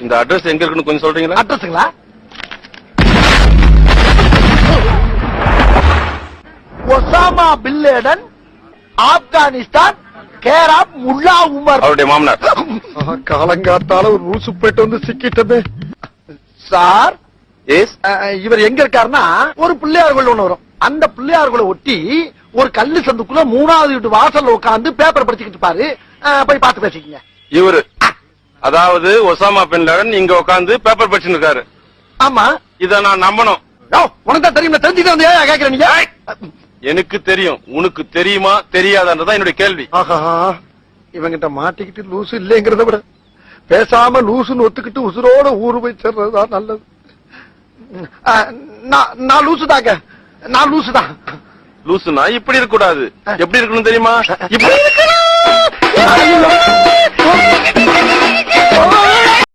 இந்த அட்ரஸ் எங்க இருக்குன்னு கொஞ்சம் சொல்றீங்களா? அட்ரஸுங்களா? Osama bin Laden, Afghanistan, care of Mullah Omar. அவருடைய மாமனார். காலங்காத்தால ஒரு ரூசு போயிட்டு வந்து சிக்கிட்டமே. சார், இவர் எங்க இருக்காருன்னா ஒரு பிள்ளையார் கோயில் ஒண்ணு வரும். அந்த பிள்ளையார் கோயிலை ஒட்டி ஒரு கல்லு சந்துக்குள்ள 3வது வீட்டு வாசல்ல உட்கார்ந்து பேப்பர் படிச்சுக்கிட்டு இருப்பாரு. போய் பார்த்து பேசிக்கங்க. இவரு அதாவது ஒசாமா பின் லேடன் இங்க உட்கார்ந்து பேப்பர் படிச்சுட்டு இருக்காரு. ஆமா, இத நான் நம்பணும். உனக்கு தான் தெரியும், தெரிஞ்சுட்டு வந்து கேக்குறேன். நீங்க எனக்கு தெரியும், உனக்கு தெரியுமா தெரியாதான்றதான் என்னுடைய கேள்வி. ஆஹா, இவங்கிட்ட மாட்டிக்கிட்டு லூசு இல்லைங்கிறத விட பேசாம லூசுன்னு ஒத்துக்கிட்டு உசுரோட ஊரு போய் சேர்றதுதான் நல்லது. நான் லூசு தாங்க, நான் லூசு தான். லூசுனா இப்படி இருக்க கூடாது. எப்படி இருக்கணும் தெரியுமா? இப்படி இருக்கணும்.